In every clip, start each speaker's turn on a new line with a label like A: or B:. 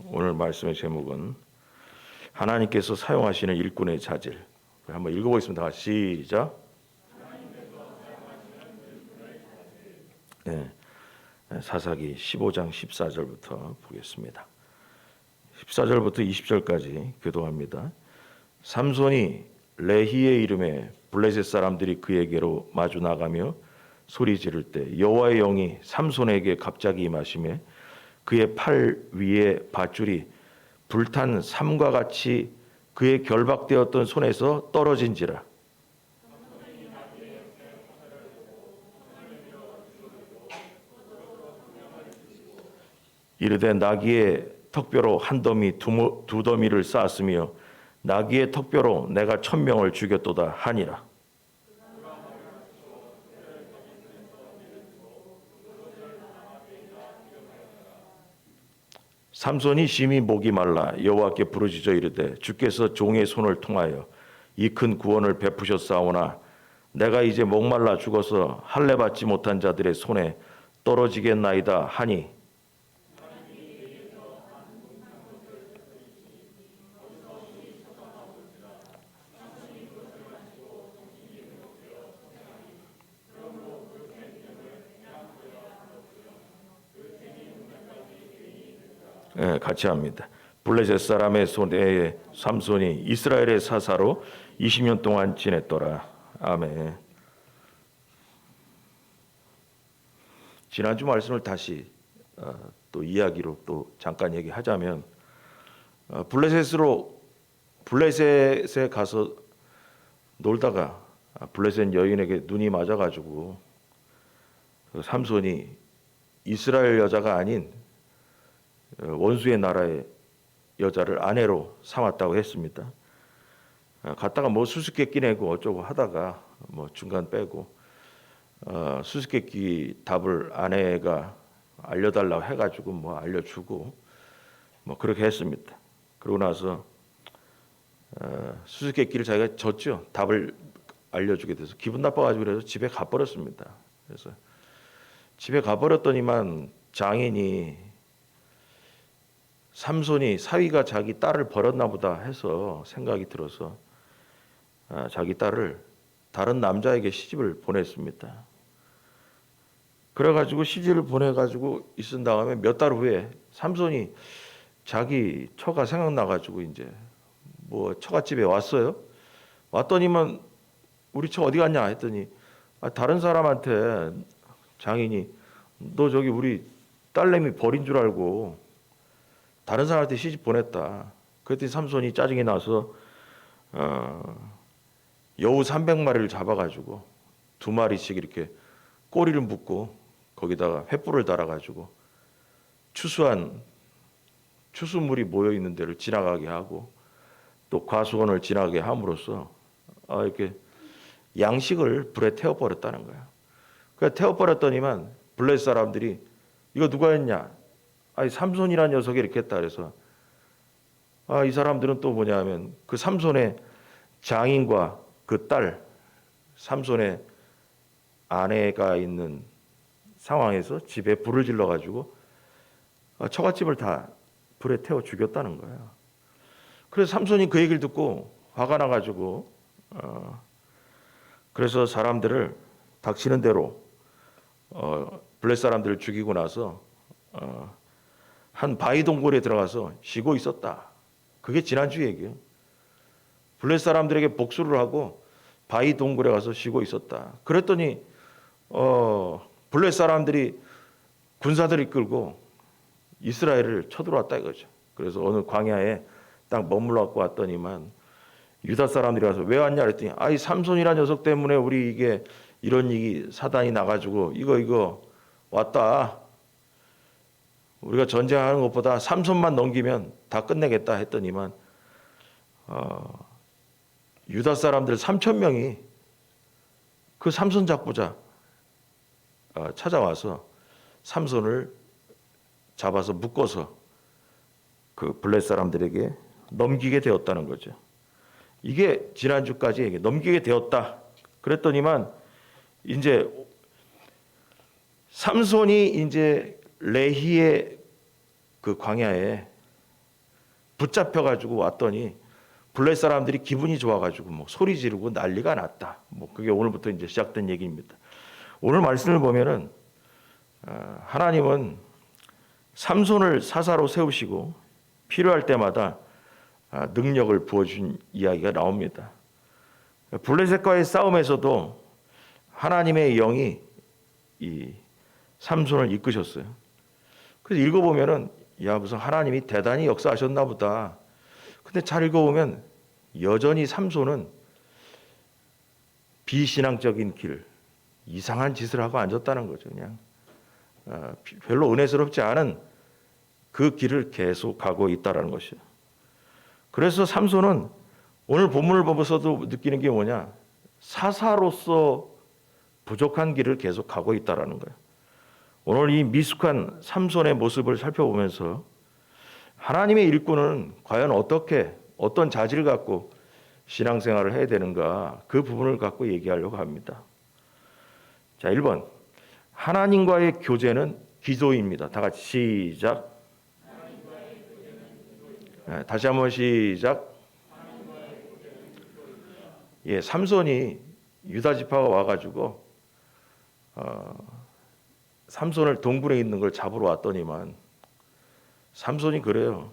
A: 오늘 말씀의 제목은 하나님께서 사용하시는 일꾼의 자질. 한번 읽어보겠습니다. 시작. 네, 사사기 15장 14절부터 보겠습니다. 14절부터 20절까지 교도합니다. 삼손이 레히의 이름에 블레셋 사람들이 그에게로 마주 나가며 소리 지를 때 여호와의 영이 삼손에게 갑자기 임하시매 그의 팔 위에 밧줄이 불탄 삼과 같이 그의 결박되었던 손에서 떨어진지라. 이르되 나귀의 턱뼈로 한 더미 두 더미를 쌓았으며 나귀의 턱뼈로 내가 1000명을 죽였도다 하니라. 삼손이 심히 목이 말라 여호와께 부르짖어 이르되 주께서 종의 손을 통하여 이 큰 구원을 베푸셨사오나 내가 이제 목말라 죽어서 할례 받지 못한 자들의 손에 떨어지겠나이다 하니 같이 합니다. 블레셋 사람의 손에 삼손이 이스라엘의 사사로 20년 동안 지냈더라. 아멘. 지난주 말씀을 다시 또 이야기로 또 잠깐 얘기하자면 블레셋에 가서 놀다가 블레셋 여인에게 눈이 맞아가지고 삼손이 이스라엘 여자가 아닌 원수의 나라의 여자를 아내로 삼았다고 했습니다. 갔다가 뭐 수수께끼 내고 어쩌고 하다가 뭐 중간 빼고 수수께끼 답을 아내가 알려달라고 해가지고 뭐 알려주고 뭐 그렇게 했습니다. 그러고 나서 수수께끼를 자기가 졌죠. 답을 알려주게 돼서 기분 나빠가지고 그래서 집에 가버렸습니다. 그래서 집에 가버렸더니만 장인이 삼손이 사위가 자기 딸을 버렸나 보다 해서 생각이 들어서 자기 딸을 다른 남자에게 시집을 보냈습니다. 그래가지고 시집을 보내가지고 있은 다음에 몇 달 후에 삼손이 자기 처가 생각나가지고 이제 뭐 처갓집에 왔어요. 왔더니만 우리 처 어디 갔냐 했더니 다른 사람한테 장인이 너 저기 우리 딸내미 버린 줄 알고 다른 사람한테 시집 보냈다. 그랬더니 삼손이 짜증이 나서 여우 300마리를 잡아가지고 2마리씩 이렇게 꼬리를 묶고 거기다가 횃불을 달아가지고 추수물이 모여 있는 데를 지나가게 하고 또 과수원을 지나가게 함으로써 이렇게 양식을 불에 태워버렸다는 거야. 그러니까 태워버렸더니만 블레셋 사람들이 이거 누가 했냐? 삼손이라는 녀석이 이렇게 했다 그래서 이 사람들은 또 뭐냐면 그 삼손의 장인과 그 딸 삼손의 아내가 있는 상황에서 집에 불을 질러 가지고 처갓집을 다 불에 태워 죽였다는 거예요. 그래서 삼손이 그 얘기를 듣고 화가 나 가지고 그래서 사람들을 닥치는 대로 블레셋 사람들을 죽이고 나서 한 바위 동굴에 들어가서 쉬고 있었다. 그게 지난주 얘기예요. 블레셋 사람들에게 복수를 하고 바위 동굴에 가서 쉬고 있었다. 그랬더니 블레셋 사람들이 군사들을 이끌고 이스라엘을 쳐들어왔다 이거죠. 그래서 어느 광야에 딱 머물러 왔더니만 유다 사람들이 가서 왜 왔냐 그랬더니 삼손이라는 녀석 때문에 우리 이게 이런 일이 사단이 나가지고 이거 왔다. 우리가 전쟁하는 것보다 삼손만 넘기면 다 끝내겠다 했더니만 유다 사람들 3000명이 그 삼손 잡고자 찾아와서 삼손을 잡아서 묶어서 그 블레셋 사람들에게 넘기게 되었다는 거죠. 이게 지난주까지 얘기 넘기게 되었다. 그랬더니만 이제 삼손이 이제 레히의 그 광야에 붙잡혀가지고 왔더니 블레 사람들이 기분이 좋아가지고 뭐 소리 지르고 난리가 났다. 뭐 그게 오늘부터 이제 시작된 얘기입니다. 오늘 말씀을 보면은 하나님은 삼손을 사사로 세우시고 필요할 때마다 능력을 부어준 이야기가 나옵니다. 블레셋과의 싸움에서도 하나님의 영이 이 삼손을 이끄셨어요. 그래서 읽어보면은 야 무슨 하나님이 대단히 역사하셨나 보다. 근데 잘 읽어보면 여전히 삼손은 비신앙적인 길, 이상한 짓을 하고 앉았다는 거죠. 그냥 별로 은혜스럽지 않은 그 길을 계속 가고 있다는 것이죠. 그래서 삼손은 오늘 본문을 보면서도 느끼는 게 뭐냐? 사사로서 부족한 길을 계속 가고 있다는 거예요. 오늘 이 미숙한 삼손의 모습을 살펴보면서 하나님의 일꾼은 과연 어떤 자질을 갖고 신앙생활을 해야 되는가 그 부분을 갖고 얘기하려고 합니다. 자, 1번 하나님과의 교제는 기도입니다. 다 같이 시작. 다시 한번 시작. 예, 삼손이 유다 지파가 와가지고 삼손을 동굴에 있는 걸 잡으러 왔더니만 삼손이 그래요.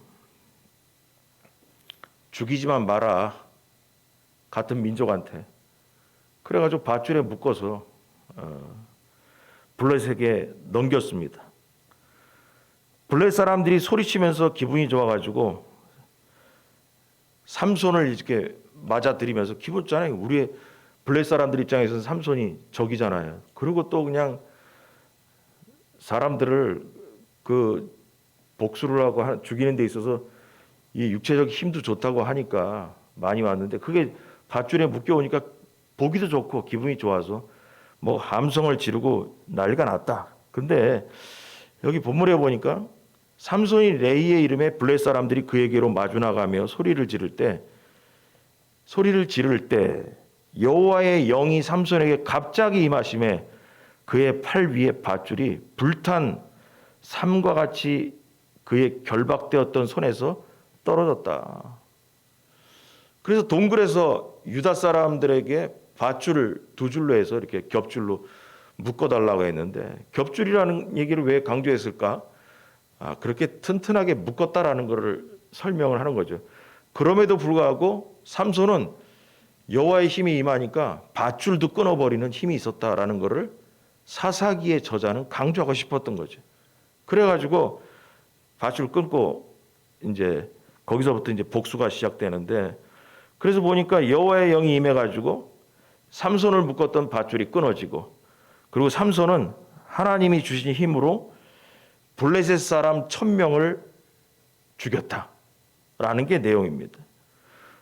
A: 죽이지만 마라. 같은 민족한테. 그래가지고 밧줄에 묶어서 블레셋에게 넘겼습니다. 블레셋 사람들이 소리치면서 기분이 좋아가지고 삼손을 이렇게 맞아들이면서 기분 좋잖아요. 우리의 블레셋 사람들 입장에서는 삼손이 적이잖아요. 그리고 또 그냥 사람들을 그 복수를 하고 죽이는 데 있어서 이 육체적 힘도 좋다고 하니까 많이 왔는데 그게 밧줄에 묶여오니까 보기도 좋고 기분이 좋아서 뭐 함성을 지르고 난리가 났다. 근데 여기 본문에 보니까 삼손이 레이의 이름에 블레셋 사람들이 그에게로 마주 나가며 소리를 지를 때 여호와의 영이 삼손에게 갑자기 임하심에 그의 팔 위에 밧줄이 불탄 삼과 같이 그의 결박되었던 손에서 떨어졌다. 그래서 동굴에서 유다 사람들에게 밧줄을 2줄로 해서 이렇게 겹줄로 묶어달라고 했는데 겹줄이라는 얘기를 왜 강조했을까? 그렇게 튼튼하게 묶었다라는 것을 설명을 하는 거죠. 그럼에도 불구하고 삼손은 여호와의 힘이 임하니까 밧줄도 끊어버리는 힘이 있었다라는 것을 사사기의 저자는 강조하고 싶었던 거죠. 그래가지고 밧줄 끊고 이제 거기서부터 이제 복수가 시작되는데 그래서 보니까 여호와의 영이 임해가지고 삼손을 묶었던 밧줄이 끊어지고 그리고 삼손은 하나님이 주신 힘으로 블레셋 사람 1000명을 죽였다라는 게 내용입니다.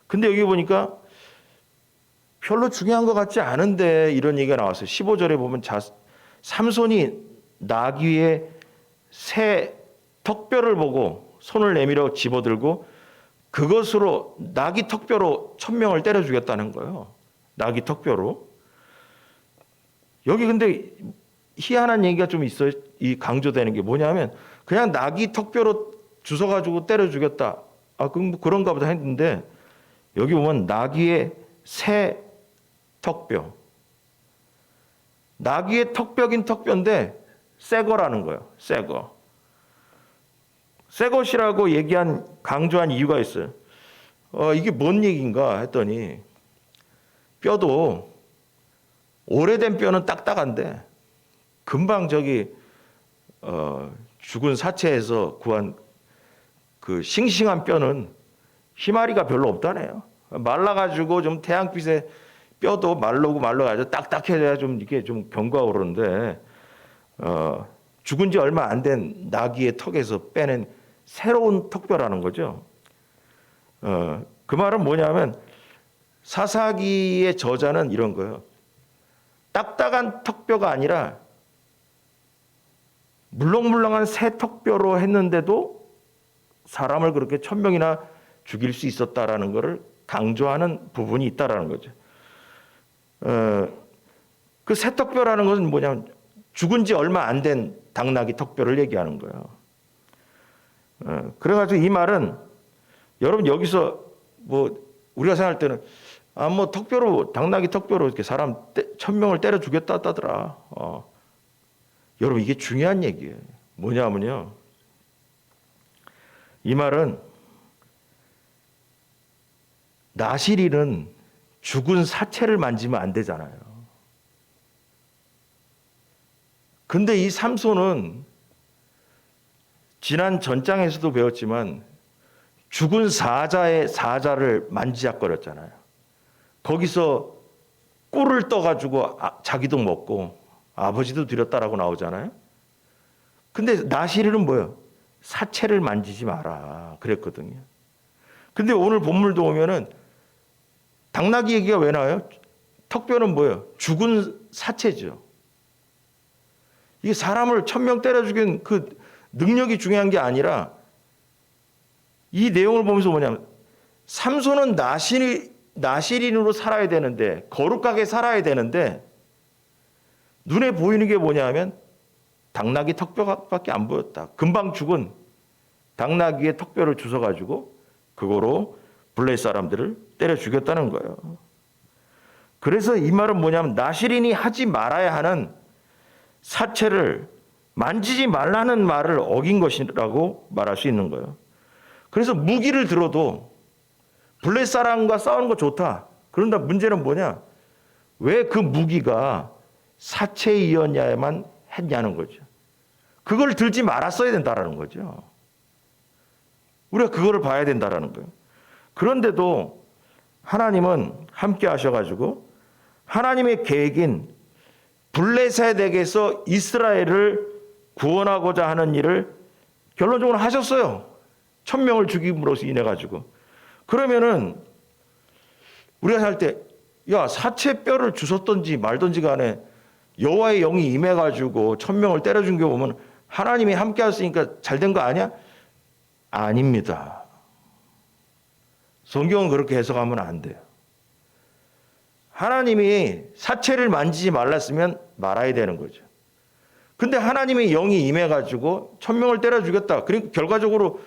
A: 근데 여기 보니까 별로 중요한 것 같지 않은데 이런 얘기가 나왔어요. 15절에 보면 삼손이 나귀의 새 턱뼈를 보고 손을 내밀어 집어들고 그것으로 나귀 턱뼈로 1000명을 때려 죽였다는 거예요. 나귀 턱뼈로. 여기 근데 희한한 얘기가 좀 있어요. 이 강조되는 게 뭐냐면 그냥 나귀 턱뼈로 주워가지고 때려 죽였다. 그럼 뭐 그런가 보다 했는데 여기 보면 나귀의 새 턱뼈. 나귀의 턱뼈긴 턱뼈인데 새 거라는 거예요. 새 거. 새 것이라고 강조한 이유가 있어요. 이게 뭔 얘기인가 했더니 뼈도 오래된 뼈는 딱딱한데 금방 죽은 사체에서 구한 그 싱싱한 뼈는 희마리가 별로 없다네요. 말라가지고 좀 태양빛에 뼈도 말라가지고 딱딱해져야 좀 이게 좀 경과가 오르는데 죽은 지 얼마 안 된 나귀의 턱에서 빼낸 새로운 턱뼈라는 거죠. 그 말은 뭐냐면 사사기의 저자는 이런 거예요. 딱딱한 턱뼈가 아니라 물렁물렁한 새 턱뼈로 했는데도 사람을 그렇게 1000명이나 죽일 수 있었다라는 것을 강조하는 부분이 있다라는 거죠. 그 새 턱뼈라는 것은 뭐냐면 죽은 지 얼마 안 된 당나귀 턱뼈를 얘기하는 거예요. 그래가지고 이 말은 여러분 여기서 뭐 우리가 생각할 때는 뭐 턱뼈로 당나귀 턱뼈로 이렇게 사람 1,000명을 때려 죽였다더라. 여러분 이게 중요한 얘기예요. 뭐냐면요. 이 말은 나실인은 죽은 사체를 만지면 안 되잖아요. 근데 이 삼손은 지난 전장에서도 배웠지만 죽은 사자를 만지작거렸잖아요. 거기서 꿀을 떠가지고 자기도 먹고 아버지도 드렸다라고 나오잖아요. 근데 나실인은 뭐예요? 사체를 만지지 마라 그랬거든요. 근데 오늘 본문도 보면은 당나귀 얘기가 왜 나와요? 턱뼈는 뭐예요? 죽은 사체죠. 이게 사람을 1,000명 때려 죽인 그 능력이 중요한 게 아니라 이 내용을 보면서 뭐냐면 삼손은 나실인으로 살아야 되는데 거룩하게 살아야 되는데 눈에 보이는 게 뭐냐면 당나귀 턱뼈밖에 안 보였다. 금방 죽은 당나귀의 턱뼈를 주워가지고 그거로 블레셋 사람들을 때려 죽였다는 거예요. 그래서 이 말은 뭐냐면 나실인이 하지 말아야 하는 사체를 만지지 말라는 말을 어긴 것이라고 말할 수 있는 거예요. 그래서 무기를 들어도 블레셋 사람과 싸우는 거 좋다. 그런데 문제는 뭐냐? 왜 그 무기가 사체이었냐만 했냐는 거죠. 그걸 들지 말았어야 된다라는 거죠. 우리가 그거를 봐야 된다라는 거예요. 그런데도 하나님은 함께 하셔가지고 하나님의 계획인 블레셋에게서 이스라엘을 구원하고자 하는 일을 결론적으로 하셨어요. 1,000명을 죽임으로써 인해 가지고. 그러면은 우리가 살 때 야 사체뼈를 주웠던지 말던지 간에 여호와의 영이 임해 가지고 1,000명을 때려준 게 보면 하나님이 함께 하셨으니까 잘 된 거 아니야? 아닙니다. 성경은 그렇게 해석하면 안 돼요. 하나님이 사체를 만지지 말랐으면 말아야 되는 거죠. 근데 하나님의 영이 임해가지고 1,000명을 때려 죽였다. 그러니까 결과적으로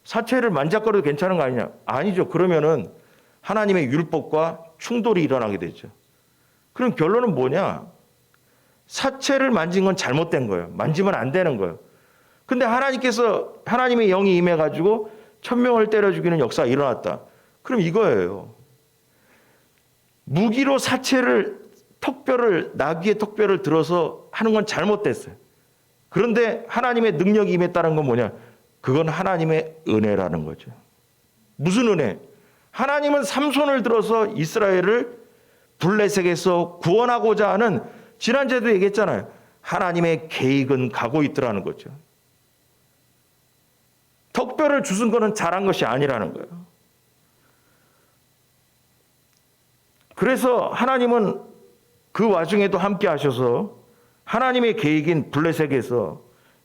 A: 사체를 만작거려도 괜찮은 거 아니냐? 아니죠. 그러면은 하나님의 율법과 충돌이 일어나게 되죠. 그럼 결론은 뭐냐? 사체를 만진 건 잘못된 거예요. 만지면 안 되는 거예요. 근데 하나님의 영이 임해가지고 1,000명을 때려 죽이는 역사가 일어났다. 그럼 이거예요. 무기로 나귀의 턱뼈를 들어서 하는 건 잘못됐어요. 그런데 하나님의 능력이 임했다는 건 뭐냐? 그건 하나님의 은혜라는 거죠. 무슨 은혜? 하나님은 삼손을 들어서 이스라엘을 블레셋에서 구원하고자 하는 지난주에도 얘기했잖아요. 하나님의 계획은 가고 있더라는 거죠. 턱뼈를 주신 거는 잘한 것이 아니라는 거예요. 그래서 하나님은 그 와중에도 함께 하셔서 하나님의 계획인 블레셋에서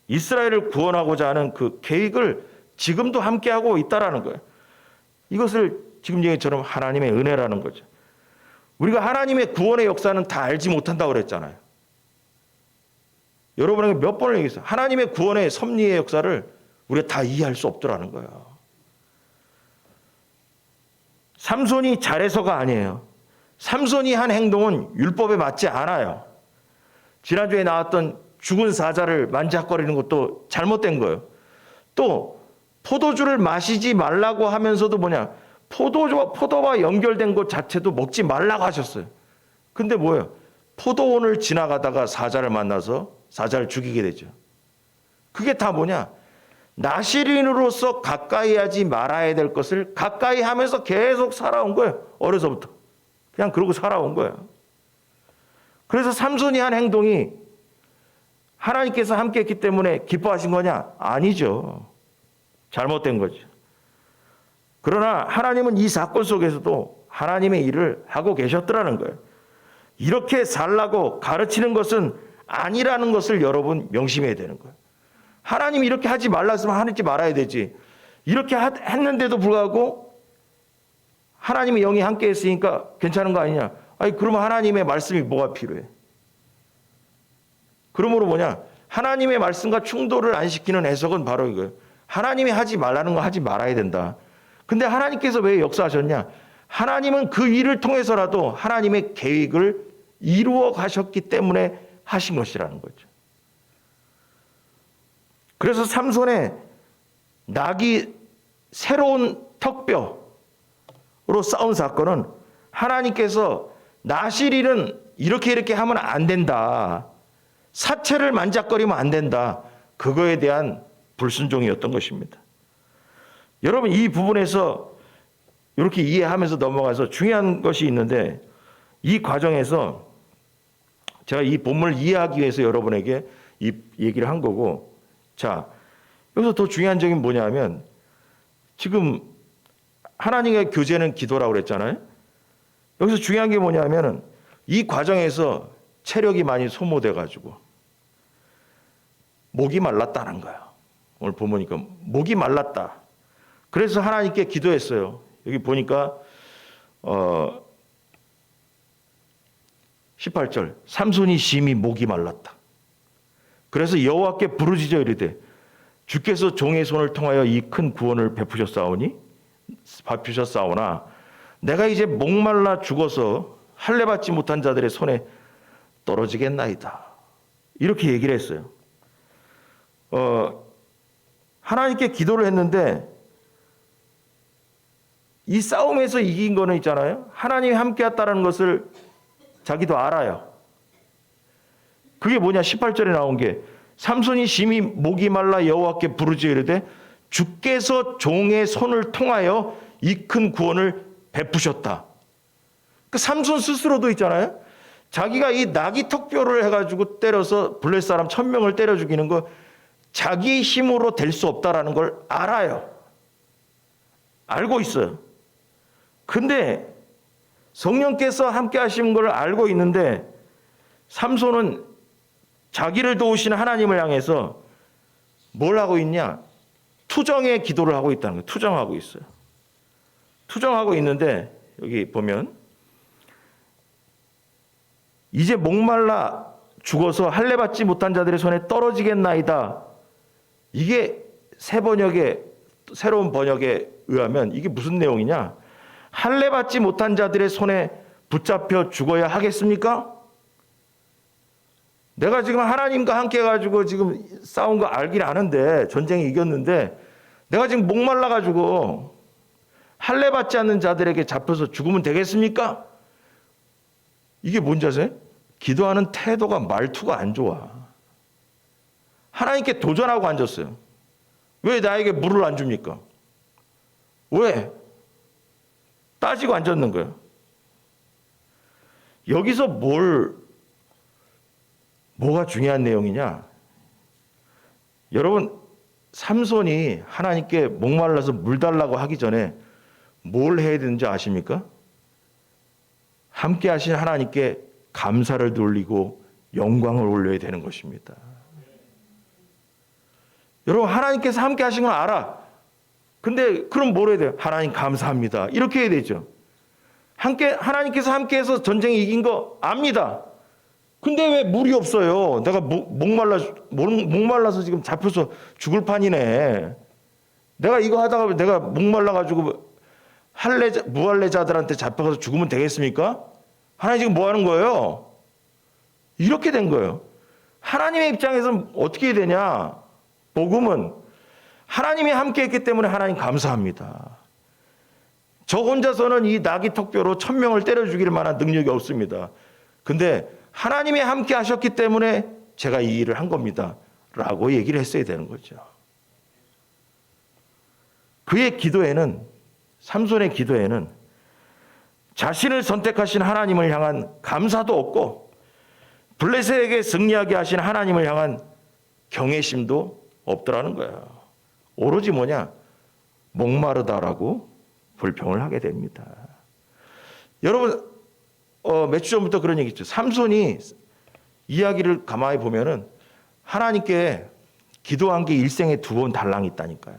A: 이스라엘을 구원하고자 하는 그 계획을 지금도 함께하고 있다라는 거예요. 이것을 지금 얘기처럼 하나님의 은혜라는 거죠. 우리가 하나님의 구원의 역사는 다 알지 못한다고 그랬잖아요. 여러분에게 몇 번을 얘기했어요. 하나님의 구원의 섭리의 역사를 우리가 다 이해할 수 없더라는 거예요. 삼손이 잘해서가 아니에요. 삼손이 한 행동은 율법에 맞지 않아요. 지난주에 나왔던 죽은 사자를 만지작거리는 것도 잘못된 거예요. 또 포도주를 마시지 말라고 하면서도 뭐냐? 포도와 연결된 것 자체도 먹지 말라고 하셨어요. 근데 뭐예요? 포도원을 지나가다가 사자를 만나서 사자를 죽이게 되죠. 그게 다 뭐냐? 나실인으로서 가까이 하지 말아야 될 것을 가까이 하면서 계속 살아온 거예요. 어려서부터. 그냥 그러고 살아온 거예요. 그래서 삼손이 한 행동이 하나님께서 함께 했기 때문에 기뻐하신 거냐? 아니죠. 잘못된 거죠. 그러나 하나님은 이 사건 속에서도 하나님의 일을 하고 계셨더라는 거예요. 이렇게 살라고 가르치는 것은 아니라는 것을 여러분 명심해야 되는 거예요. 하나님이 이렇게 하지 말랐으면 하지 말아야 되지. 이렇게 했는데도 불구하고 하나님의 영이 함께 했으니까 괜찮은 거 아니냐? 아니 그러면 하나님의 말씀이 뭐가 필요해? 그러므로 뭐냐? 하나님의 말씀과 충돌을 안 시키는 해석은 바로 이거예요. 하나님이 하지 말라는 거 하지 말아야 된다. 근데 하나님께서 왜 역사하셨냐? 하나님은 그 일을 통해서라도 하나님의 계획을 이루어 가셨기 때문에 하신 것이라는 거죠. 그래서 삼손의 낙이 새로운 턱뼈로 싸운 사건은 하나님께서 나실일은 이렇게 하면 안 된다. 사체를 만작거리면 안 된다. 그거에 대한 불순종이었던 것입니다. 여러분, 이 부분에서 이렇게 이해하면서 넘어가서 중요한 것이 있는데, 이 과정에서 제가 이 본문을 이해하기 위해서 여러분에게 이 얘기를 한 거고, 자, 여기서 더 중요한 점이 뭐냐면, 지금 하나님의 교제는 기도라고 그랬잖아요. 여기서 중요한 게 뭐냐면은 이 과정에서 체력이 많이 소모돼 가지고 목이 말랐다는 거야. 오늘 보니까 목이 말랐다. 그래서 하나님께 기도했어요. 여기 보니까 18절 삼손이 심히 목이 말랐다. 그래서 여호와께 부르짖어 이르되 주께서 종의 손을 통하여 이 큰 구원을 베푸셨사오나 내가 이제 목말라 죽어서 할례 받지 못한 자들의 손에 떨어지겠나이다. 이렇게 얘기를 했어요. 하나님께 기도를 했는데 이 싸움에서 이긴 거는 있잖아요. 하나님이 함께했다는 것을 자기도 알아요. 그게 뭐냐? 18절에 나온 게 삼손이 심히 목이 말라 여호와께 부르짖어 이르되 주께서 종의 손을 통하여 이 큰 구원을 베푸셨다. 그 삼손 스스로도 있잖아요. 자기가 이 나귀 턱뼈를 해가지고 때려서 블레셋 사람 1000명을 때려 죽이는 거 자기 힘으로 될 수 없다라는 걸 알아요. 알고 있어요. 근데 성령께서 함께 하신 걸 알고 있는데 삼손은 자기를 도우시는 하나님을 향해서 뭘 하고 있냐? 투정의 기도를 하고 있다는 거예요. 투정하고 있어요. 투정하고 있는데 여기 보면 이제 목말라 죽어서 할례 받지 못한 자들의 손에 떨어지겠나이다. 이게 새로운 번역에 의하면 이게 무슨 내용이냐? 할례 받지 못한 자들의 손에 붙잡혀 죽어야 하겠습니까? 내가 지금 하나님과 함께 해가지고 지금 싸운 거 알긴 아는데 전쟁에 이겼는데 내가 지금 목말라가지고 할례 받지 않는 자들에게 잡혀서 죽으면 되겠습니까? 이게 뭔지 아세요? 기도하는 태도가 말투가 안 좋아. 하나님께 도전하고 앉았어요. 왜 나에게 물을 안 줍니까? 왜? 따지고 앉았는 거예요. 여기서 뭐가 중요한 내용이냐? 여러분, 삼손이 하나님께 목말라서 물 달라고 하기 전에 뭘 해야 되는지 아십니까? 함께 하신 하나님께 감사를 돌리고 영광을 올려야 되는 것입니다. 여러분, 하나님께서 함께 하신 건 알아. 근데 그럼 뭘 해야 돼요? 하나님 감사합니다. 이렇게 해야 되죠. 하나님께서 함께해서 전쟁에 이긴 거 압니다. 근데 왜 물이 없어요? 내가 목말라서 지금 잡혀서 죽을 판이네. 내가 이거 하다가 내가 목말라가지고 무할례자들한테 잡혀가서 죽으면 되겠습니까? 하나님 지금 뭐 하는 거예요? 이렇게 된 거예요. 하나님의 입장에서는 어떻게 해야 되냐? 복음은 하나님이 함께 했기 때문에 하나님 감사합니다. 저 혼자서는 이 나귀 턱뼈로 1000명을 때려 죽일 만한 능력이 없습니다. 근데 하나님이 함께 하셨기 때문에 제가 이 일을 한 겁니다. 라고 얘기를 했어야 되는 거죠. 그의 기도에는, 삼손의 기도에는 자신을 선택하신 하나님을 향한 감사도 없고 블레셋에게 승리하게 하신 하나님을 향한 경외심도 없더라는 거예요. 오로지 뭐냐? 목마르다라고 불평을 하게 됩니다. 여러분, 몇 주 전부터 그런 얘기 있죠. 삼손이 이야기를 가만히 보면은 하나님께 기도한 게 일생에 2번 달랑이 있다니까요.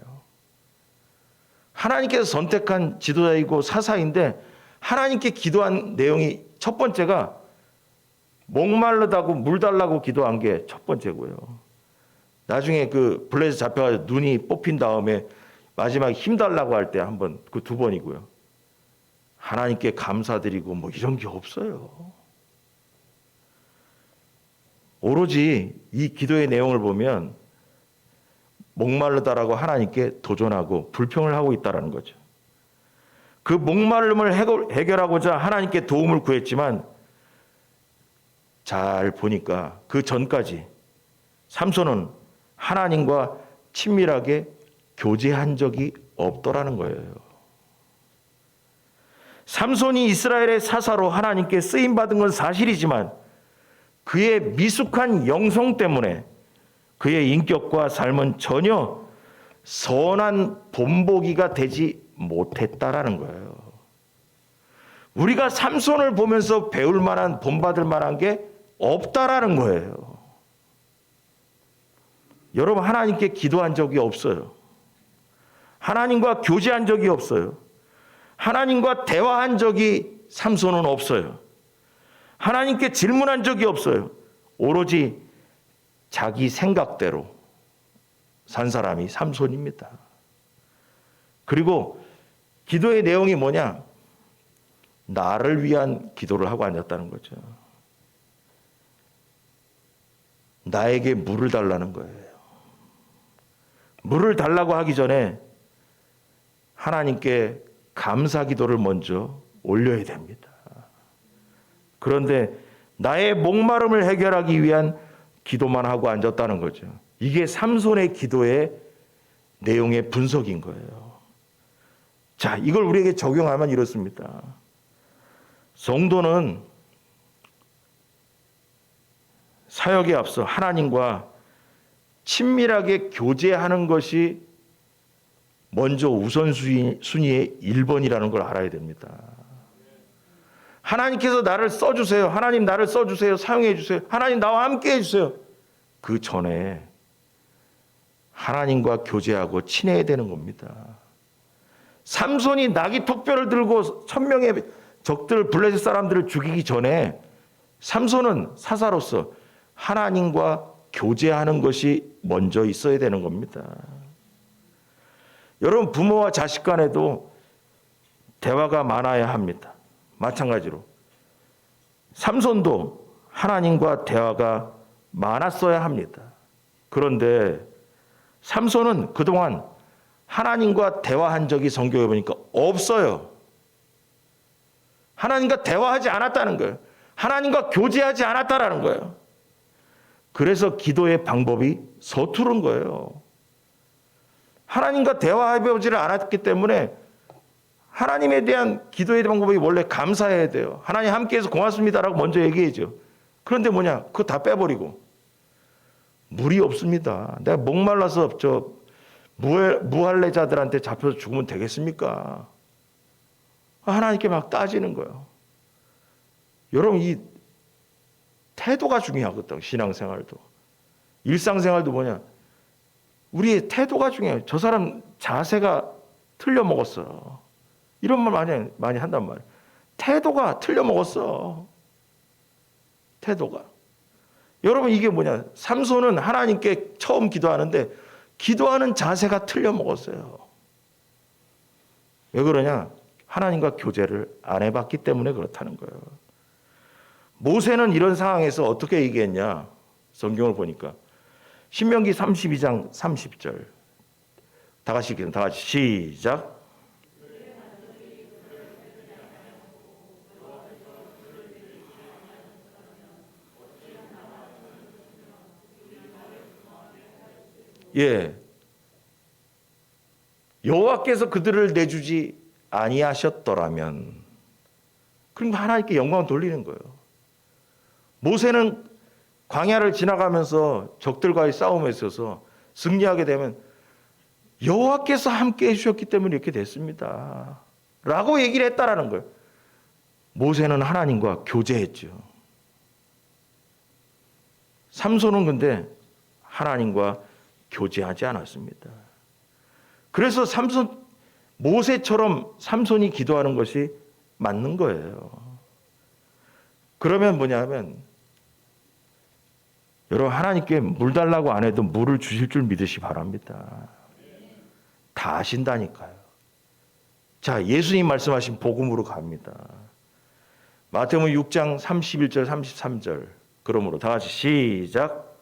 A: 하나님께서 선택한 지도자이고 사사인데 하나님께 기도한 내용이 첫 번째가 목마르다고 물 달라고 기도한 게 첫 번째고요. 나중에 그 블레셋 잡혀가지고 눈이 뽑힌 다음에 마지막에 힘달라고 할 때 한 번, 그 두 번이고요. 하나님께 감사드리고 뭐 이런 게 없어요. 오로지 이 기도의 내용을 보면 목마르다라고 하나님께 도전하고 불평을 하고 있다는 거죠. 그 목마름을 해결하고자 하나님께 도움을 구했지만 잘 보니까 그 전까지 삼손은 하나님과 친밀하게 교제한 적이 없더라는 거예요. 삼손이 이스라엘의 사사로 하나님께 쓰임받은 건 사실이지만 그의 미숙한 영성 때문에 그의 인격과 삶은 전혀 선한 본보기가 되지 못했다라는 거예요. 우리가 삼손을 보면서 배울 만한, 본받을 만한 게 없다라는 거예요. 여러분, 하나님께 기도한 적이 없어요. 하나님과 교제한 적이 없어요. 하나님과 대화한 적이 삼손은 없어요. 하나님께 질문한 적이 없어요. 오로지 자기 생각대로 산 사람이 삼손입니다. 그리고 기도의 내용이 뭐냐? 나를 위한 기도를 하고 앉았다는 거죠. 나에게 물을 달라는 거예요. 물을 달라고 하기 전에 하나님께 감사 기도를 먼저 올려야 됩니다. 그런데 나의 목마름을 해결하기 위한 기도만 하고 앉았다는 거죠. 이게 삼손의 기도의 내용의 분석인 거예요. 자, 이걸 우리에게 적용하면 이렇습니다. 성도는 사역에 앞서 하나님과 친밀하게 교제하는 것이 먼저 우선순위의 1번이라는 걸 알아야 됩니다. 하나님께서 나를 써주세요. 하나님 나를 써주세요. 사용해 주세요. 하나님 나와 함께 해주세요. 그 전에 하나님과 교제하고 친해야 되는 겁니다. 삼손이 나귀 턱뼈를 들고 1000명의 적들 블레셋 사람들을 죽이기 전에 삼손은 사사로서 하나님과 교제하는 것이 먼저 있어야 되는 겁니다. 여러분, 부모와 자식 간에도 대화가 많아야 합니다. 마찬가지로 삼손도 하나님과 대화가 많았어야 합니다. 그런데 삼손은 그동안 하나님과 대화한 적이 성경에 보니까 없어요. 하나님과 대화하지 않았다는 거예요. 하나님과 교제하지 않았다라는 거예요. 그래서 기도의 방법이 서투른 거예요. 하나님과 대화해보지를 않았기 때문에 하나님에 대한 기도의 방법이 원래 감사해야 돼요. 하나님 함께해서 고맙습니다라고 먼저 얘기해야죠. 그런데 뭐냐? 그거 다 빼버리고 물이 없습니다. 내가 목말라서 무할례자들한테 잡혀서 죽으면 되겠습니까? 하나님께 막 따지는 거예요. 여러분, 이 태도가 중요하거든요. 신앙생활도. 일상생활도 뭐냐? 우리의 태도가 중요해요. 저 사람 자세가 틀려 먹었어. 이런 말 많이 한단 말이에요. 태도가 틀려 먹었어. 태도가. 여러분, 이게 뭐냐? 삼손은 하나님께 처음 기도하는데 기도하는 자세가 틀려 먹었어요. 왜 그러냐? 하나님과 교제를 안 해봤기 때문에 그렇다는 거예요. 모세는 이런 상황에서 어떻게 얘기했냐? 성경을 보니까 신명기 32장 30절. 다 같이 시작. 예. 여호와께서 그들을 내주지 아니하셨더라면, 그럼 하나님께 영광을 돌리는 거예요. 모세는 광야를 지나가면서 적들과의 싸움에 있어서 승리하게 되면 여호와께서 함께 해주셨기 때문에 이렇게 됐습니다 라고 얘기를 했다라는 거예요. 모세는 하나님과 교제했죠. 삼손은 근데 하나님과 교제하지 않았습니다. 그래서 모세처럼 삼손이 기도하는 것이 맞는 거예요. 그러면 뭐냐면 여러분, 하나님께 물 달라고 안 해도 물을 주실 줄 믿으시 바랍니다. 다 아신다니까요. 자, 예수님 말씀하신 복음으로 갑니다. 마태복음 6장 31절 33절. 그러므로 다 같이 시작.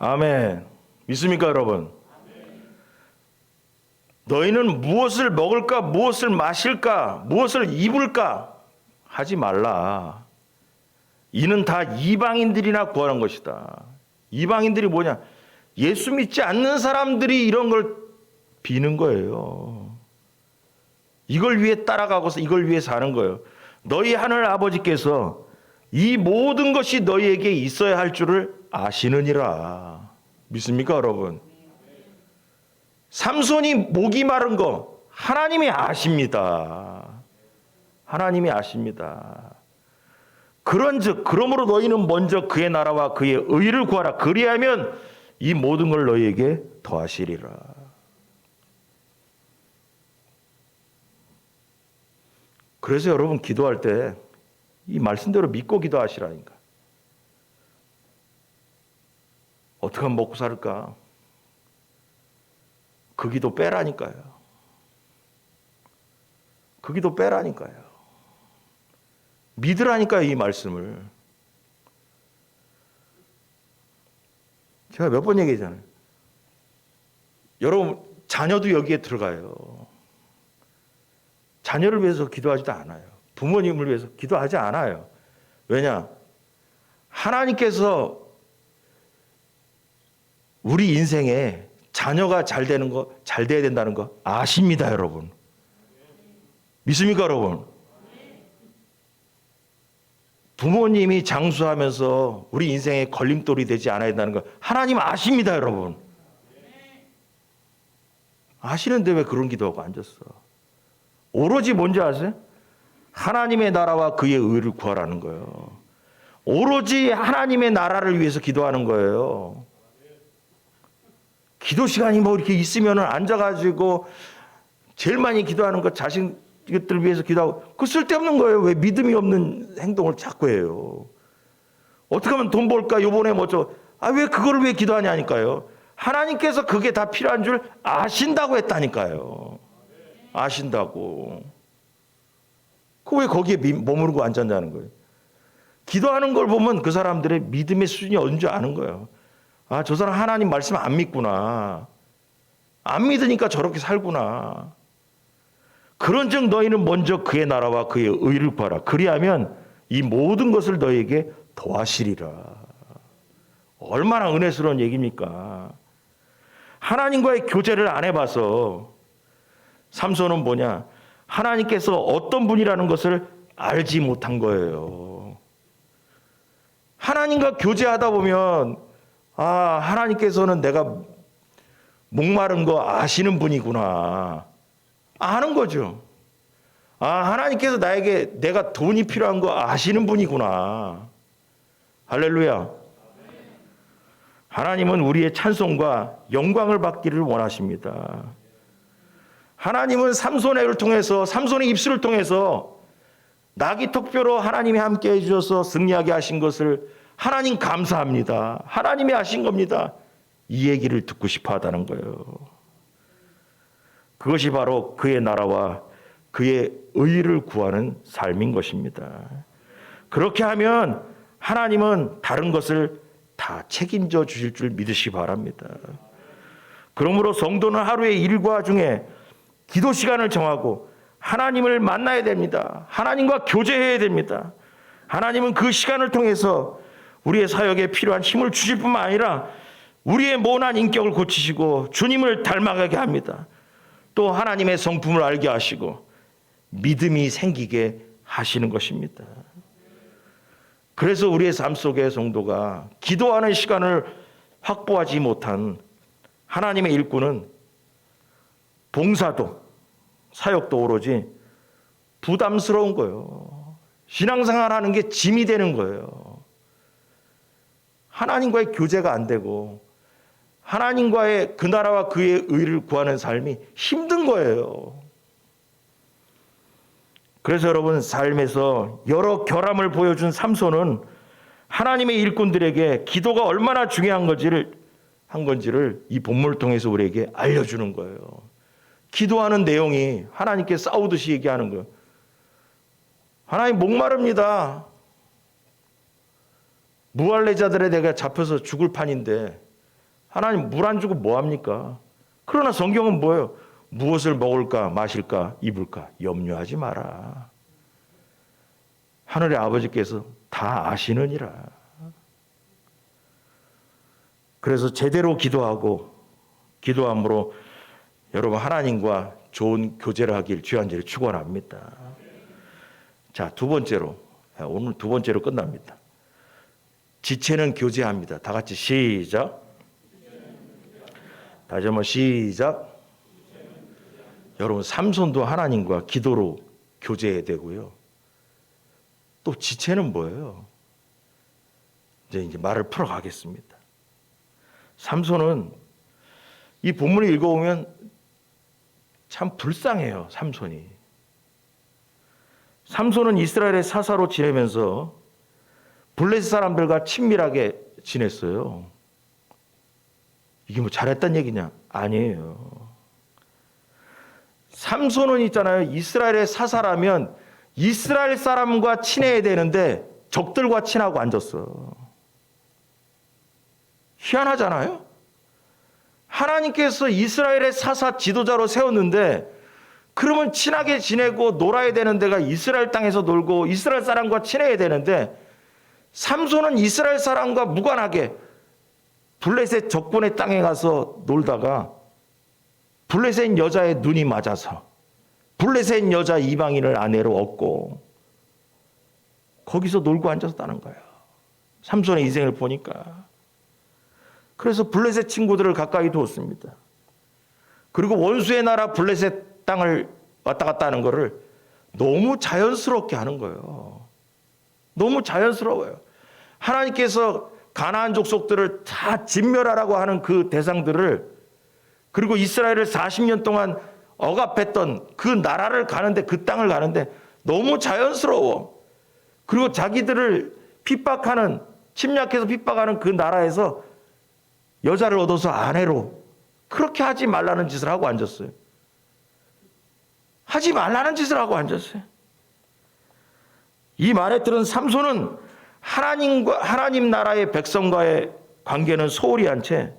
A: 아멘. 믿습니까, 여러분? 너희는 무엇을 먹을까, 무엇을 마실까, 무엇을 입을까 하지 말라. 이는 다 이방인들이나 구하는 것이다. 이방인들이 뭐냐? 예수 믿지 않는 사람들이 이런 걸 비는 거예요. 이걸 위해 따라가고서 이걸 위해 사는 거예요. 너희 하늘 아버지께서 이 모든 것이 너희에게 있어야 할 줄을 아시느니라. 믿습니까, 여러분? 삼손이 목이 마른 거 하나님이 아십니다. 하나님이 아십니다. 그런즉 그러므로 너희는 먼저 그의 나라와 그의 의를 구하라. 그리하면 이 모든 걸 너희에게 더하시리라. 그래서 여러분, 기도할 때 이 말씀대로 믿고 기도하시라니까. 어떻게 하면 먹고 살까? 그 기도 빼라니까요. 그 기도 빼라니까요. 믿으라니까요, 이 말씀을. 제가 몇 번 얘기했잖아요. 여러분, 자녀도 여기에 들어가요. 자녀를 위해서 기도하지도 않아요. 부모님을 위해서 기도하지 않아요. 왜냐? 하나님께서 우리 인생에 자녀가 잘 되는 거, 잘 돼야 된다는 거 아십니다, 여러분. 믿습니까, 여러분? 부모님이 장수하면서 우리 인생에 걸림돌이 되지 않아야 된다는 거 하나님 아십니다, 여러분. 아시는데 왜 그런 기도하고 앉았어? 오로지 뭔지 아세요? 하나님의 나라와 그의 의를 구하라는 거예요. 오로지 하나님의 나라를 위해서 기도하는 거예요. 기도 시간이 뭐 이렇게 있으면 앉아가지고 제일 많이 기도하는 거 자신들을 위해서 기도하고, 그 쓸데없는 거예요. 왜 믿음이 없는 행동을 자꾸 해요? 어떻게 하면 돈 벌까? 요번에 뭐죠? 왜 그거를 왜 기도하냐니까요. 하나님께서 그게 다 필요한 줄 아신다고 했다니까요. 아신다고. 그 왜 거기에 머무르고 앉았냐는 거예요. 기도하는 걸 보면 그 사람들의 믿음의 수준이 어딘 줄 아는 거예요. 저 사람 하나님 말씀 안 믿구나. 안 믿으니까 저렇게 살구나. 그런즉 너희는 먼저 그의 나라와 그의 의를 구하라. 그리하면 이 모든 것을 너희에게 더하시리라. 얼마나 은혜스러운 얘기입니까? 하나님과의 교제를 안 해봐서 삼손은 뭐냐? 하나님께서 어떤 분이라는 것을 알지 못한 거예요. 하나님과 교제하다 보면 하나님께서는 내가 목마른 거 아시는 분이구나. 아는 거죠. 하나님께서 나에게 내가 돈이 필요한 거 아시는 분이구나. 할렐루야. 하나님은 우리의 찬송과 영광을 받기를 원하십니다. 하나님은 삼손의 통해서, 삼손의 입술을 통해서 나귀 턱뼈로 하나님이 함께 해주셔서 승리하게 하신 것을 하나님 감사합니다. 하나님이 하신 겁니다. 이 얘기를 듣고 싶어 하다는 거예요. 그것이 바로 그의 나라와 그의 의를 구하는 삶인 것입니다. 그렇게 하면 하나님은 다른 것을 다 책임져 주실 줄 믿으시기 바랍니다. 그러므로 성도는 하루의 일과 중에 기도 시간을 정하고 하나님을 만나야 됩니다. 하나님과 교제해야 됩니다. 하나님은 그 시간을 통해서 우리의 사역에 필요한 힘을 주실 뿐만 아니라 우리의 모난 인격을 고치시고 주님을 닮아가게 합니다. 또 하나님의 성품을 알게 하시고 믿음이 생기게 하시는 것입니다. 그래서 우리의 삶 속에 성도가 기도하는 시간을 확보하지 못한 하나님의 일꾼은 봉사도, 사역도 오로지 부담스러운 거예요. 신앙생활하는 게 짐이 되는 거예요. 하나님과의 교제가 안 되고 하나님과의 그 나라와 그의 의를 구하는 삶이 힘든 거예요. 그래서 여러분, 삶에서 여러 결함을 보여준 삼손은 하나님의 일꾼들에게 기도가 얼마나 중요한 건지를 이 본문을 통해서 우리에게 알려주는 거예요. 기도하는 내용이 하나님께 싸우듯이 얘기하는 거예요. 하나님, 목마릅니다. 무할례자들에 내가 잡혀서 죽을 판인데 하나님, 물 안 주고 뭐합니까? 그러나 성경은 뭐예요? 무엇을 먹을까 마실까 입을까 염려하지 마라. 하늘의 아버지께서 다 아시느니라. 그래서 제대로 기도함으로 여러분, 하나님과 좋은 교제를 하길 주의 한절에 축원합니다. 자, 두 번째로, 오늘 두 번째로 끝납니다. 지체는 교제합니다. 다 같이 시작. 다시 한번 시작. 여러분, 삼손도 하나님과 기도로 교제해야 되고요. 또 지체는 뭐예요? 이제 말을 풀어가겠습니다. 삼손은 이 본문을 읽어보면 참 불쌍해요. 삼손은 이스라엘의 사사로 지내면서 블레셋 사람들과 친밀하게 지냈어요. 이게 뭐 잘했단 얘기냐? 아니에요. 삼손은 있잖아요. 이스라엘의 사사라면 이스라엘 사람과 친해야 되는데 적들과 친하고 앉았어. 희한하잖아요. 하나님께서 이스라엘의 사사 지도자로 세웠는데 그러면 친하게 지내고 놀아야 되는 데가 이스라엘 땅에서 놀고 이스라엘 사람과 친해야 되는데 삼손은 이스라엘 사람과 무관하게 블레셋 적군의 땅에 가서 놀다가 블레셋 여자의 눈이 맞아서 블레셋 여자 이방인을 아내로 얻고 거기서 놀고 앉았다는 거예요. 삼손의 인생을 보니까. 그래서 블레셋 친구들을 가까이 두었습니다. 그리고 원수의 나라 블레셋 땅을 왔다 갔다 하는 거를 너무 자연스럽게 하는 거예요. 너무 자연스러워요. 하나님께서 가나안 족속들을 다 진멸하라고 하는 그 대상들을, 그리고 이스라엘을 40년 동안 억압했던 그 나라를 가는데, 그 땅을 가는데 너무 자연스러워. 그리고 자기들을 핍박하는, 침략해서 핍박하는 그 나라에서 여자를 얻어서 아내로, 그렇게 하지 말라는 짓을 하고 앉았어요. 하지 말라는 짓을 하고 앉았어요. 이 말에 들은 삼손은 하나님 나라의 백성과의 관계는 소홀히 한 채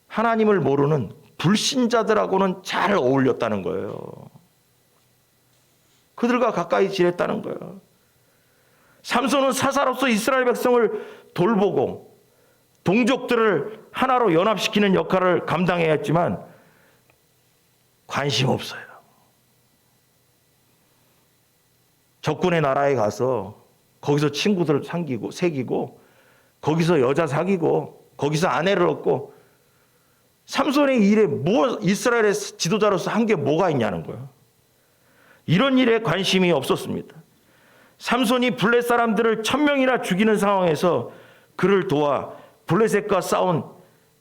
A: 하나님을 모르는 불신자들하고는 잘 어울렸다는 거예요. 그들과 가까이 지냈다는 거예요. 삼손은 사사로서 이스라엘 백성을 돌보고 동족들을 하나로 연합시키는 역할을 감당해야 했지만 관심 없어요. 적군의 나라에 가서 거기서 친구들 새기고 거기서 여자 사귀고 거기서 아내를 얻고, 삼손의 일에 뭐 이스라엘의 지도자로서 한 게 뭐가 있냐는 거예요. 이런 일에 관심이 없었습니다. 삼손이 블레셋 사람들을 1000명이나 죽이는 상황에서 그를 도와 블레셋과 싸운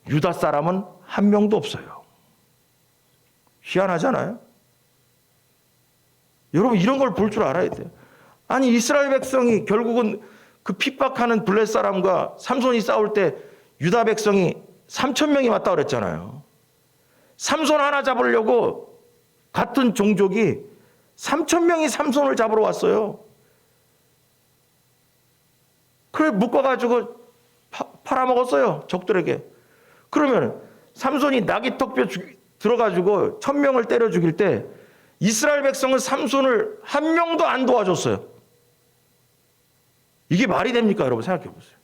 A: 유다 사람은 한 명도 없어요. 희한하잖아요. 여러분, 이런 걸 볼 줄 알아야 돼요. 아니, 이스라엘 백성이 결국은 그 핍박하는 블레셋 사람과 삼손이 싸울 때 유다 백성이 3000명이 왔다 그랬잖아요. 삼손 하나 잡으려고 같은 종족이 3000명이 삼손을 잡으러 왔어요. 그래 묶어가지고 팔아먹었어요, 적들에게. 그러면 삼손이 나귀 턱뼈 들어가지고 1000명을 때려 죽일 때 이스라엘 백성은 삼손을 한 명도 안 도와줬어요. 이게 말이 됩니까? 여러분, 생각해 보세요.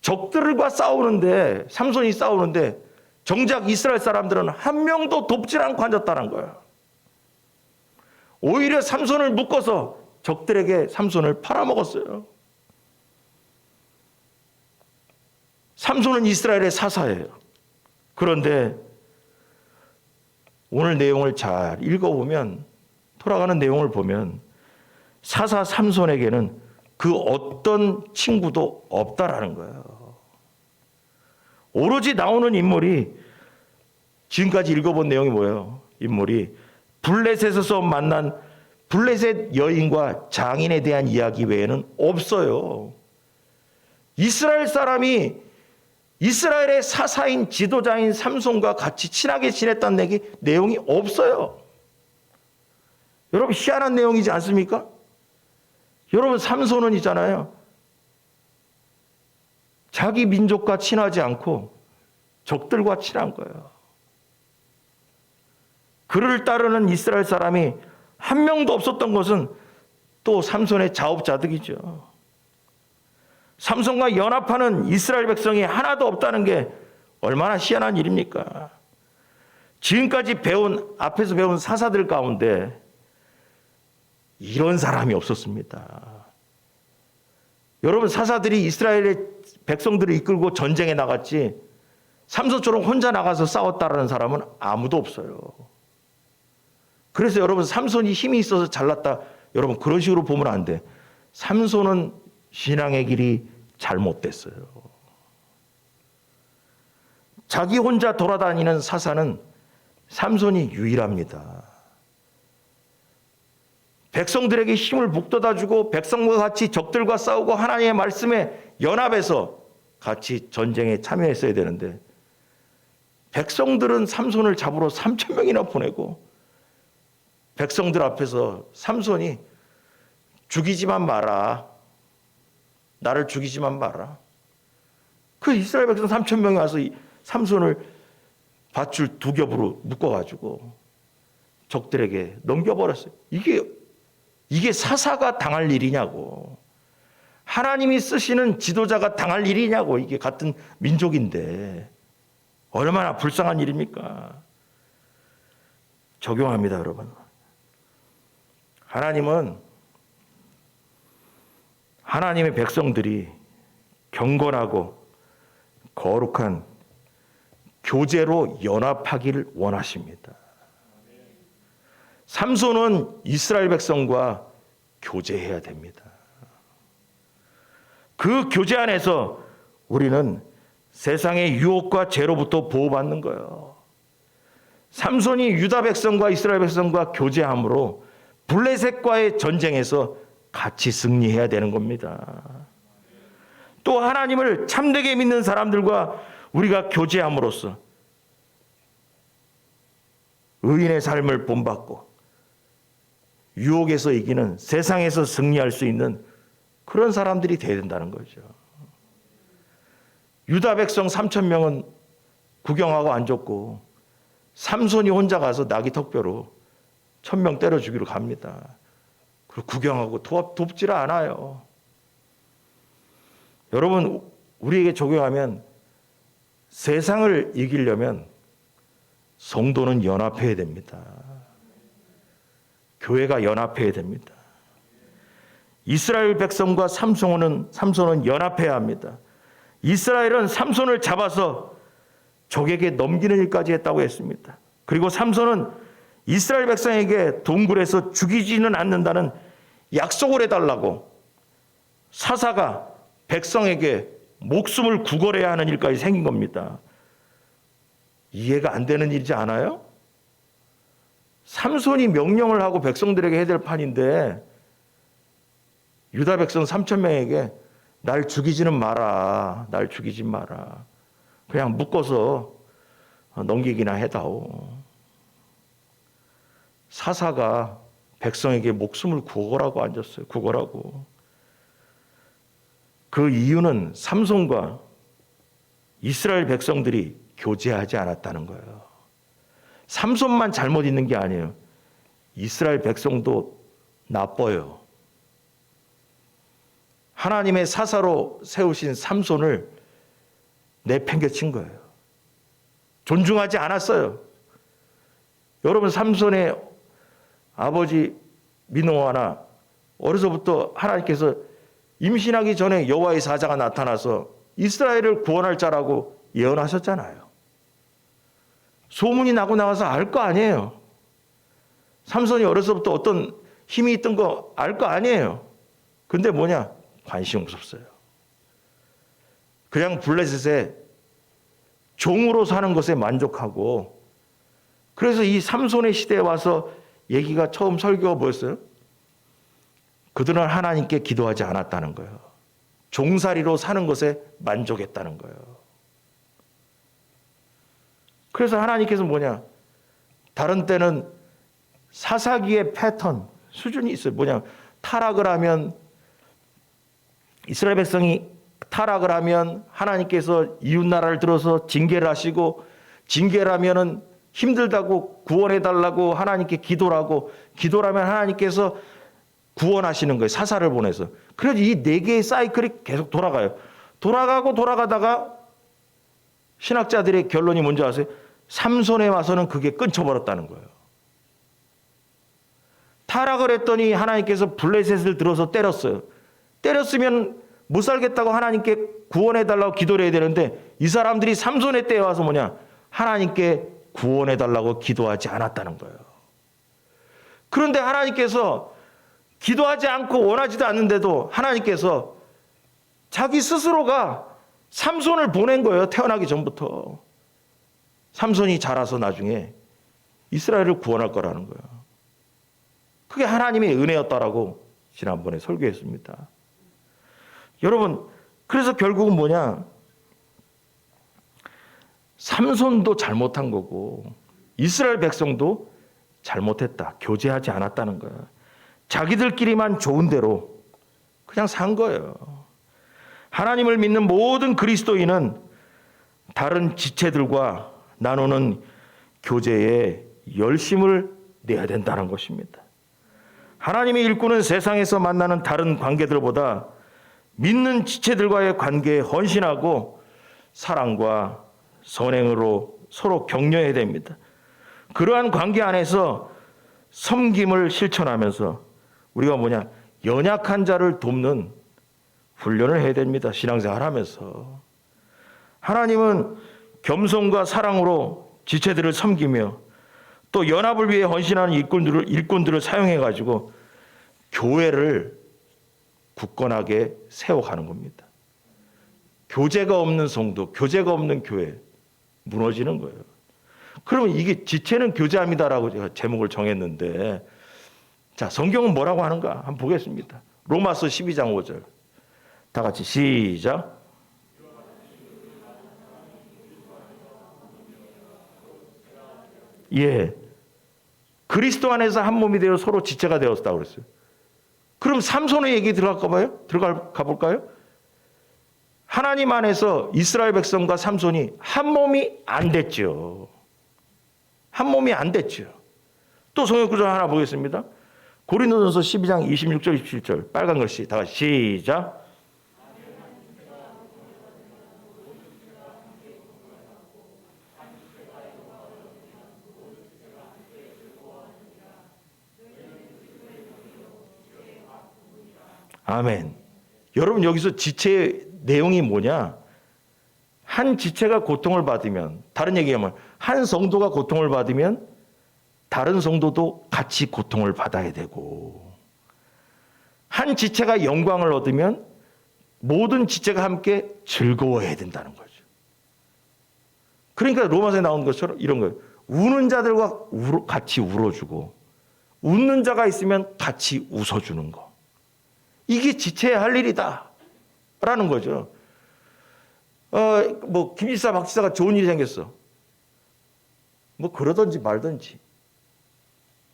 A: 적들과 싸우는데, 삼손이 싸우는데 정작 이스라엘 사람들은 한 명도 돕질 않고 앉았다는 거예요. 오히려 삼손을 묶어서 적들에게 삼손을 팔아먹었어요. 삼손은 이스라엘의 사사예요. 그런데 오늘 내용을 잘 읽어보면, 돌아가는 내용을 보면 사사 삼손에게는 그 어떤 친구도 없다라는 거예요. 오로지 나오는 인물이, 지금까지 읽어본 내용이 뭐예요? 인물이 블레셋에서 만난 블레셋 여인과 장인에 대한 이야기 외에는 없어요. 이스라엘 사람이 이스라엘의 사사인 지도자인 삼손과 같이 친하게 지냈다는 내용이 없어요. 여러분, 희한한 내용이지 않습니까? 여러분, 삼손은 있잖아요, 자기 민족과 친하지 않고 적들과 친한 거예요. 그를 따르는 이스라엘 사람이 한 명도 없었던 것은 또 삼손의 자업자득이죠. 삼손과 연합하는 이스라엘 백성이 하나도 없다는 게 얼마나 희한한 일입니까? 지금까지 앞에서 배운 사사들 가운데 이런 사람이 없었습니다. 여러분, 사사들이 이스라엘의 백성들을 이끌고 전쟁에 나갔지 삼손처럼 혼자 나가서 싸웠다라는 사람은 아무도 없어요. 그래서 여러분, 삼손이 힘이 있어서 잘났다, 여러분 그런 식으로 보면 안 돼. 삼손은 신앙의 길이 잘못됐어요. 자기 혼자 돌아다니는 사사는 삼손이 유일합니다. 백성들에게 힘을 북돋아주고 백성과 같이 적들과 싸우고 하나님의 말씀에 연합해서 같이 전쟁에 참여했어야 되는데, 백성들은 삼손을 잡으러 3,000명이나 보내고, 백성들 앞에서 삼손이 죽이지만 마라, 나를 죽이지만 마라. 그 이스라엘 백성 3,000명이 와서 삼손을 밧줄 2겹으로 묶어가지고 적들에게 넘겨버렸어요. 이게 사사가 당할 일이냐고. 하나님이 쓰시는 지도자가 당할 일이냐고. 이게 같은 민족인데 얼마나 불쌍한 일입니까? 적용합니다, 여러분. 하나님은 하나님의 백성들이 경건하고 거룩한 교제로 연합하기를 원하십니다. 삼손은 이스라엘 백성과 교제해야 됩니다. 그 교제 안에서 우리는 세상의 유혹과 죄로부터 보호받는 거예요. 삼손이 유다 백성과 이스라엘 백성과 교제함으로 블레셋과의 전쟁에서 같이 승리해야 되는 겁니다. 또 하나님을 참되게 믿는 사람들과 우리가 교제함으로써 의인의 삶을 본받고 유혹에서 이기는, 세상에서 승리할 수 있는 그런 사람들이 되어야 된다는 거죠. 유다 백성 3,000명은 구경하고 앉았고, 삼손이 혼자 가서 나귀 턱뼈로 1,000명 때려 죽이러 갑니다. 그리고 구경하고 돕지를 않아요. 여러분, 우리에게 적용하면 세상을 이기려면 성도는 연합해야 됩니다. 교회가 연합해야 됩니다. 이스라엘 백성과 삼손은 연합해야 합니다. 이스라엘은 삼손을 잡아서 적에게 넘기는 일까지 했다고 했습니다. 그리고 삼손은 이스라엘 백성에게 동굴에서 죽이지는 않는다는 약속을 해달라고 사사가 백성에게 목숨을 구걸해야 하는 일까지 생긴 겁니다. 이해가 안 되는 일이지 않아요? 삼손이 명령을 하고 백성들에게 해야 될 판인데, 유다 백성 3,000명에게 날 죽이지는 마라, 날 죽이지 마라, 그냥 묶어서 넘기기나 해다오. 사사가 백성에게 목숨을 구걸하고 앉았어요. 구걸하고. 그 이유는 삼손과 이스라엘 백성들이 교제하지 않았다는 거예요. 삼손만 잘못 있는 게 아니에요. 이스라엘 백성도 나빠요. 하나님의 사사로 세우신 삼손을 내팽개친 거예요. 존중하지 않았어요. 여러분, 삼손의 아버지 미노아나 어려서부터 하나님께서 임신하기 전에 여호와의 사자가 나타나서 이스라엘을 구원할 자라고 예언하셨잖아요. 소문이 나고 나가서 알 거 아니에요. 삼손이 어려서부터 어떤 힘이 있던 거 알 거 아니에요. 근데 뭐냐? 관심 없었어요. 그냥 블레셋의 종으로 사는 것에 만족하고, 그래서 이 삼손의 시대에 와서 얘기가 처음 설교가 뭐였어요? 그들은 하나님께 기도하지 않았다는 거예요. 종살이로 사는 것에 만족했다는 거예요. 그래서 하나님께서 뭐냐? 다른 때는 사사기의 패턴, 수준이 있어요. 뭐냐? 타락을 하면, 이스라엘 백성이 타락을 하면 하나님께서 이웃나라를 들어서 징계를 하시고, 징계를 하면은 힘들다고 구원해달라고 하나님께 기도를 하고, 기도를 하면 하나님께서 구원하시는 거예요. 사사를 보내서. 그래서 이 네 개의 사이클이 계속 돌아가요. 돌아가고 돌아가다가 신학자들의 결론이 뭔지 아세요? 삼손에 와서는 그게 끊쳐버렸다는 거예요. 타락을 했더니 하나님께서 블레셋을 들어서 때렸어요. 때렸으면 못 살겠다고 하나님께 구원해달라고 기도를 해야 되는데, 이 사람들이 삼손의 때에 와서 뭐냐? 하나님께 구원해달라고 기도하지 않았다는 거예요. 그런데 하나님께서 기도하지 않고 원하지도 않는데도 하나님께서 자기 스스로가 삼손을 보낸 거예요. 태어나기 전부터. 삼손이 자라서 나중에 이스라엘을 구원할 거라는 거예요. 그게 하나님의 은혜였다라고 지난번에 설교했습니다. 여러분, 그래서 결국은 뭐냐? 삼손도 잘못한 거고 이스라엘 백성도 잘못했다. 교제하지 않았다는 거예요. 자기들끼리만 좋은 대로 그냥 산 거예요. 하나님을 믿는 모든 그리스도인은 다른 지체들과 나누는 교제에 열심을 내야 된다는 것입니다. 하나님의 일꾼은 세상에서 만나는 다른 관계들보다 믿는 지체들과의 관계에 헌신하고 사랑과 선행으로 서로 격려해야 됩니다. 그러한 관계 안에서 섬김을 실천하면서 우리가 뭐냐? 연약한 자를 돕는 훈련을 해야 됩니다. 신앙생활 하면서. 하나님은 겸손과 사랑으로 지체들을 섬기며 또 연합을 위해 헌신하는 일꾼들을 사용해가지고 교회를 굳건하게 세워가는 겁니다. 교제가 없는 성도, 교제가 없는 교회, 무너지는 거예요. 그러면 이게 지체는 교제합니다라고 제가 제목을 정했는데, 자, 성경은 뭐라고 하는가 한번 보겠습니다. 로마서 12장 5절. 다 같이 시작. 예. 그리스도 안에서 한 몸이 되어 서로 지체가 되었다고 그랬어요. 그럼 삼손의 얘기 들어가 볼까요? 하나님 안에서 이스라엘 백성과 삼손이 한 몸이 안 됐죠. 한 몸이 안 됐죠. 또 성경 구절 하나 보겠습니다. 고린도전서 12장 26절 27절 빨간 글씨 다 같이 시작. 아멘. 여러분, 여기서 지체의 내용이 뭐냐? 한 지체가 고통을 받으면, 다른 얘기하면 한 성도가 고통을 받으면 다른 성도도 같이 고통을 받아야 되고, 한 지체가 영광을 얻으면 모든 지체가 함께 즐거워해야 된다는 거죠. 그러니까 로마서에 나온 것처럼 이런 거예요. 우는 자들과 같이 울어주고 웃는 자가 있으면 같이 웃어주는 거. 이게 지체해야 할 일이다 라는 거죠. 뭐 김지사 박지사가 좋은 일이 생겼어. 뭐 그러든지 말든지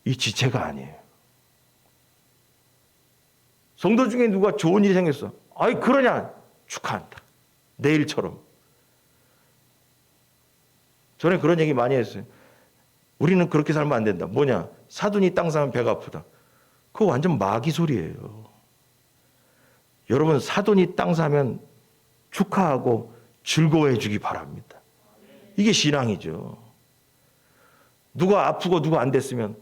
A: 이 지체가 아니에요. 성도 중에 누가 좋은 일이 생겼어. 아이 그러냐? 축하한다. 내일처럼. 전에 그런 얘기 많이 했어요. 우리는 그렇게 살면 안 된다. 뭐냐? 사돈이 땅 사면 배가 아프다. 그거 완전 마귀 소리예요. 여러분, 사돈이 땅 사면 축하하고 즐거워해 주기 바랍니다. 이게 신앙이죠. 누가 아프고 누가 안 됐으면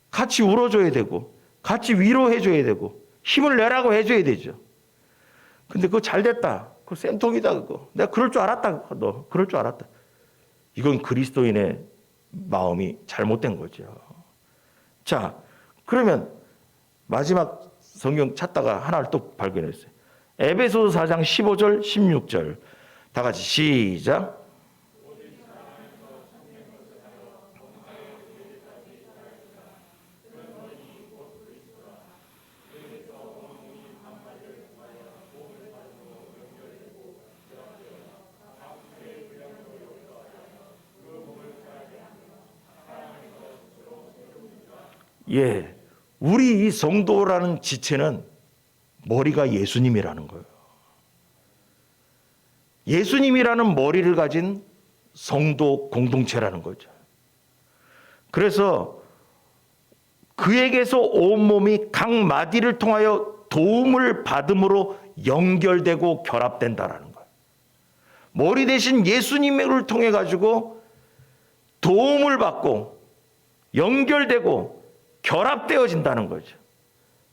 A: 같이 울어줘야 되고 같이 위로해 줘야 되고 힘을 내라고 해줘야 되죠. 근데 그거 잘 됐다. 그거 쌤통이다. 그거. 내가 그럴 줄 알았다. 너 그럴 줄 알았다. 이건 그리스도인의 마음이 잘못된 거죠. 자, 그러면 마지막 성경 찾다가 하나를 또 발견했어요. 에베소서 4장 15절, 16절. 다 같이 시작. 예, 우리 이 성도라는 지체는 머리가 예수님이라는 거예요. 예수님이라는 머리를 가진 성도 공동체라는 거죠. 그래서 그에게서 온몸이 각 마디를 통하여 도움을 받음으로 연결되고 결합된다라는 거예요. 머리 대신 예수님을 통해 가지고 도움을 받고 연결되고 결합되어진다는 거죠.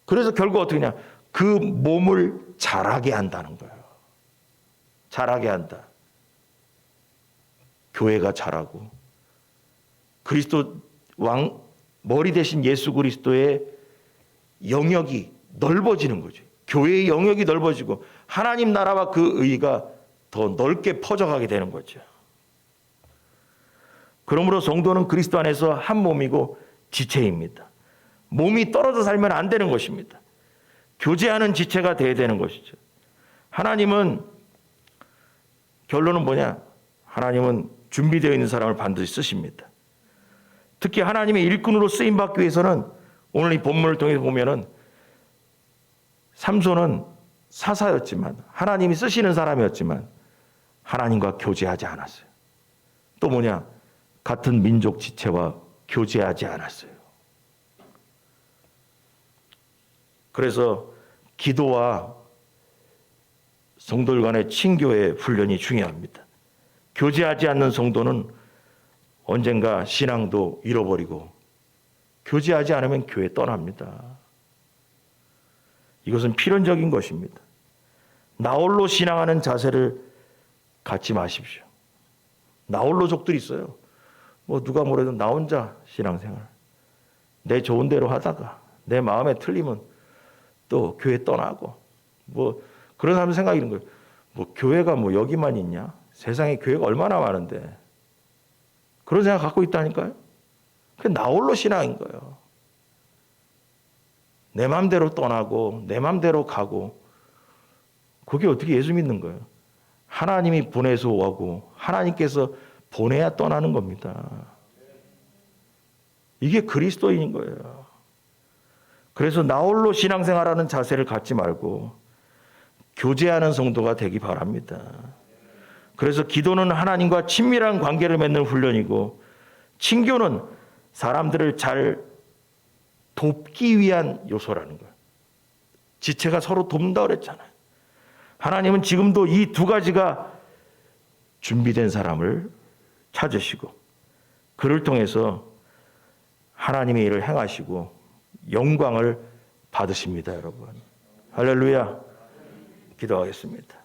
A: 그래서 결국 어떻게 하냐? 그 몸을 자라게 한다는 거예요. 자라게 한다. 교회가 자라고 그리스도 왕 머리 대신 예수 그리스도의 영역이 넓어지는 거죠. 교회의 영역이 넓어지고 하나님 나라와 그 의가 더 넓게 퍼져가게 되는 거죠. 그러므로 성도는 그리스도 안에서 한 몸이고 지체입니다. 몸이 떨어져 살면 안 되는 것입니다. 교제하는 지체가 되어야 되는 것이죠. 하나님은 결론은 뭐냐? 하나님은 준비되어 있는 사람을 반드시 쓰십니다. 특히 하나님의 일꾼으로 쓰임받기 위해서는 오늘 이 본문을 통해서 보면은 삼손은 사사였지만 하나님이 쓰시는 사람이었지만 하나님과 교제하지 않았어요. 또 뭐냐? 같은 민족 지체와 교제하지 않았어요. 그래서 기도와 성도들 간의 친교의 훈련이 중요합니다. 교제하지 않는 성도는 언젠가 신앙도 잃어버리고 교제하지 않으면 교회 떠납니다. 이것은 필연적인 것입니다. 나홀로 신앙하는 자세를 갖지 마십시오. 나홀로족들이 있어요. 뭐 누가 뭐래도 나 혼자 신앙생활. 내 좋은 대로 하다가 내 마음에 틀리면 또 교회 떠나고 뭐 그런 사람 생각이 있는 거예요. 뭐 교회가 뭐 여기만 있냐? 세상에 교회가 얼마나 많은데. 그런 생각 갖고 있다니까요. 그게 나홀로 신앙인 거예요. 내 마음대로 떠나고 내 마음대로 가고 그게 어떻게 예수 믿는 거예요? 하나님이 보내서 오고 하나님께서 보내야 떠나는 겁니다. 이게 그리스도인인 거예요. 그래서 나홀로 신앙생활하는 자세를 갖지 말고 교제하는 성도가 되기 바랍니다. 그래서 기도는 하나님과 친밀한 관계를 맺는 훈련이고 친교는 사람들을 잘 돕기 위한 요소라는 거예요. 지체가 서로 돕는다 그랬잖아요. 하나님은 지금도 이 두 가지가 준비된 사람을 찾으시고 그를 통해서 하나님의 일을 행하시고 영광을 받으십니다, 여러분. 할렐루야. 기도하겠습니다.